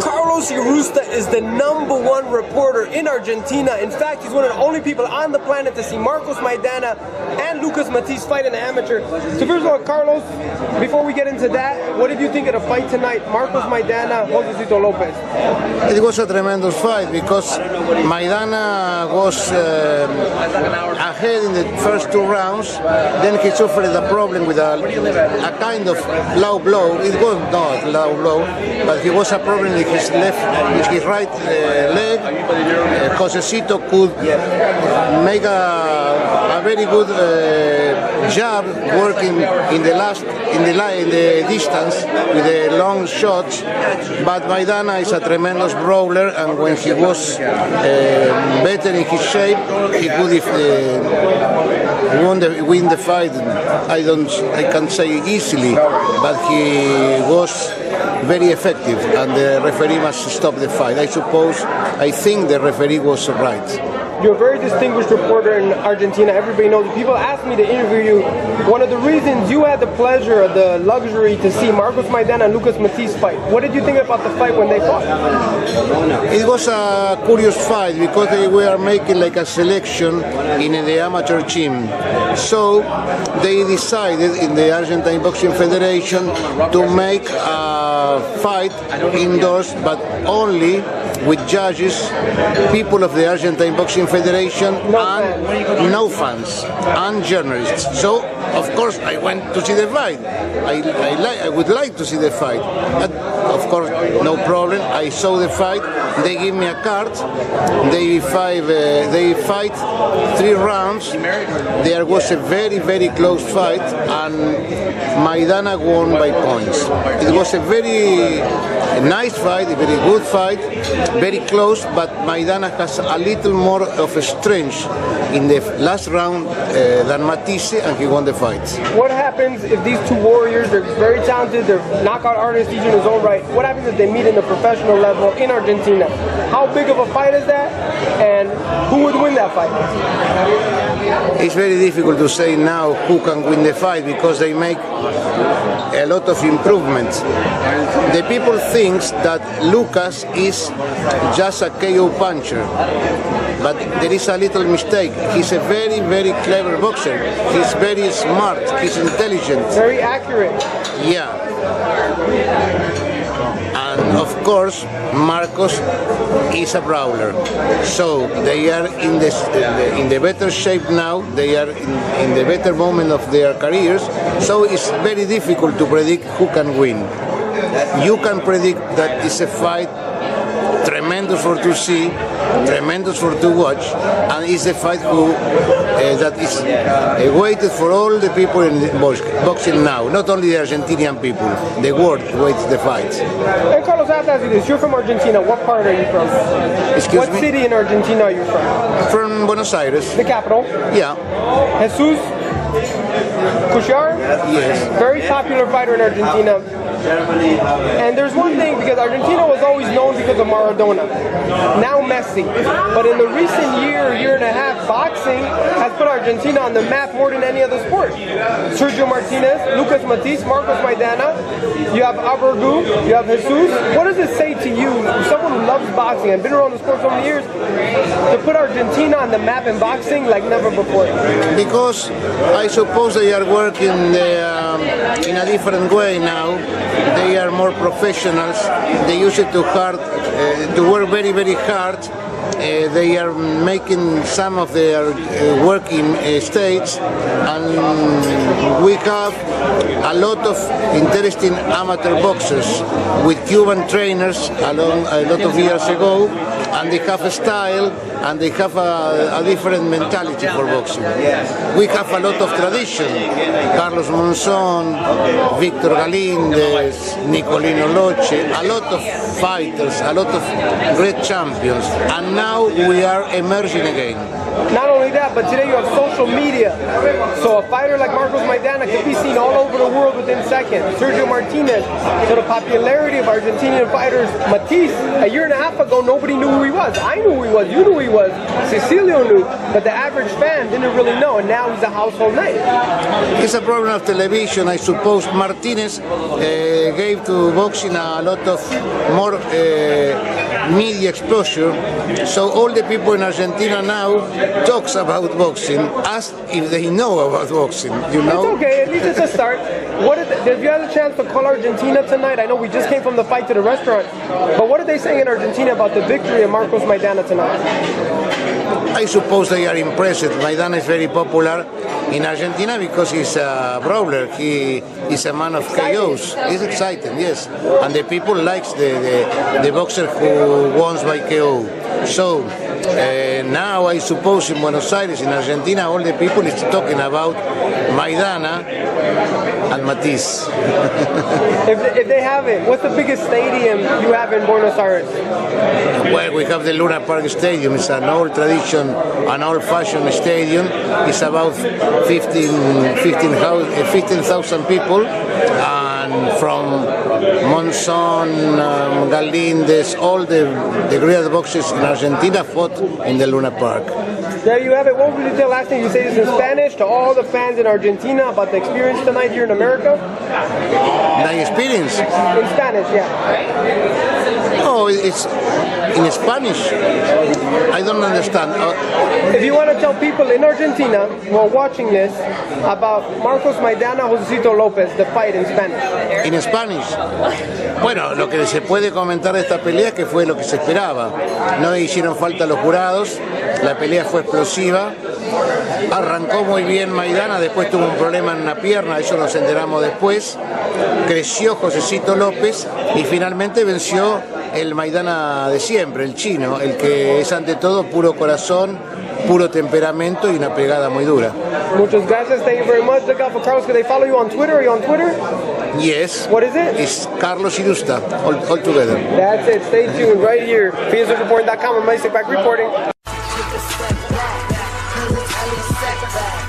Carlos Irusta is the #1 reporter in Argentina. In fact, he's one of the only people on the planet to see Marcos Maidana and Lucas Matthysse fight in the amateur. So first of all, Carlos, before we get into that, what did you think of the fight tonight? Marcos Maidana, Josecito Lopez. It was a tremendous fight because Maidana was ahead in the first 2 rounds. Then he suffered a problem with a kind of low blow. It was not a low blow, but he was a problem with his right leg. Josecito could make a very good job working in the distance with the long shots. But Maidana is a tremendous brawler, and when he was better in his shape, he could win the fight. I can't say easily, but he was very effective, and the referee must stop the fight. I think the referee was right. You're a very distinguished reporter in Argentina. Everybody knows you. People asked me to interview you. One of the reasons you had the pleasure, the luxury to see Marcos Maidana and Lucas Matthysse fight. What did you think about the fight when they fought? It was a curious fight because they were making like a selection in the amateur team. So they decided in the Argentine Boxing Federation to make a fight indoors, but only with judges, people of the Argentine Boxing Federation, and no fans, and journalists. So, of course, I went to see the fight. I would like to see the fight. But, of course, no problem. I saw the fight. They give me a card. They fight 3 rounds. There was a very, very close fight, and Maidana won by points. It was a very nice fight, a very good fight, very close, but Maidana has a little more of a strength in the last round than Matthysse, and he won the fight. What happens if these 2 warriors, they're very talented, they're knockout artists, each in his own right, what happens if they meet in the professional level in Argentina? How big of a fight is that, and who would win that fight? It's very difficult to say now who can win the fight because they make a lot of improvements. The people think that Lucas is just a KO puncher, but there is a little mistake. He's a very, very clever boxer. He's very smart. He's intelligent. Very accurate. Yeah. And of course, Marcos is a brawler. So they are in the better shape now. They are in the better moment of their careers. So it's very difficult to predict who can win. You can predict that it's a fight tremendous for to see, tremendous for to watch, and it's a fight that is waited for all the people in boxing now, not only the Argentinian people, the world waits the fight. And Carlos, I have to ask you this, you're from Argentina, what part are you from? What city in Argentina are you from? From Buenos Aires. The capital? Yeah. Jesus Cuchar? Yes. Very popular fighter in Argentina. And there's one thing, because Argentina was always known because of Maradona, now Messi. But in the recent year and a half, boxing has put Argentina on the map more than any other sport. Sergio Martinez, Lucas Matthysse, Marcos Maidana, you have Abergu, you have Jesus. What does it say to you, someone who loves boxing and been around the sport so many years, to put Argentina on the map in boxing like never before? Because I suppose they are working in a different way now. They are more professionals. They use it to work very, very hard. They are making some of their work in states, and we have a lot of interesting amateur boxers with Cuban trainers a lot of years ago, and they have a style and they have a different mentality for boxing. We have a lot of tradition. Carlos Monzon, Victor Galíndez, Nicolino Loche, a lot of fighters, a lot of great champions, and now we are emerging again. Not only only that, but today you have social media. So a fighter like Marcos Maidana can be seen all over the world within seconds. Sergio Martinez. So the popularity of Argentinian fighters, Matthysse, a year and a half ago, nobody knew who he was. I knew who he was. You knew who he was. Cecilio knew. But the average fan didn't really know, and now he's a household name. It's a problem of television. I suppose Martinez gave to boxing a lot of more media exposure, so all the people in Argentina now talks about boxing as if they know about boxing, you know? It's okay, at least it's a start. If you had a chance to call Argentina tonight, I know we just came from the fight to the restaurant, but what are they saying in Argentina about the victory of Marcos Maidana tonight? I suppose they are impressed. Maidana is very popular in Argentina because he's a brawler. He is a man of chaos. He's exciting, yes. And the people likes the boxer who wins by KO. So now I suppose in Buenos Aires, in Argentina, all the people is talking about Maidana and Matthysse. If they have it, what's the biggest stadium you have in Buenos Aires? Well, we have the Luna Park Stadium. It's an old tradition, an old-fashioned stadium. It's about 15,000 people, and from Monzon, Galíndez, all the great boxers in Argentina fought in the Luna Park. There you have it. What would you tell last thing you say this in Spanish to all the fans in Argentina about the experience tonight here in America? The experience? In Spanish, yeah. Oh, it's in Spanish. I don't understand. If you want to tell people in Argentina who are watching this about Marcos Maidana, Josecito López, the fight in Spanish. In Spanish. Bueno, lo que se puede comentar de esta pelea es que fue lo que se esperaba. No hicieron falta los jurados, la pelea fue explosiva, arrancó muy bien Maidana, después tuvo un problema en una pierna, eso nos enteramos después, creció Josecito López y finalmente venció el Maidana de siempre, el chino, el que es ante todo puro corazón, puro temperamento y una pegada muy dura. Muchas gracias, thank you very much. Look out for Carlos. Can they follow you on Twitter? Are you on Twitter? Yes. What is it? It's Carlos Irusta, all together. That's it. Stay tuned right here. PSReporting.com. I'm Maidana reporting. Take a step back, 'cause it's Ellie setback.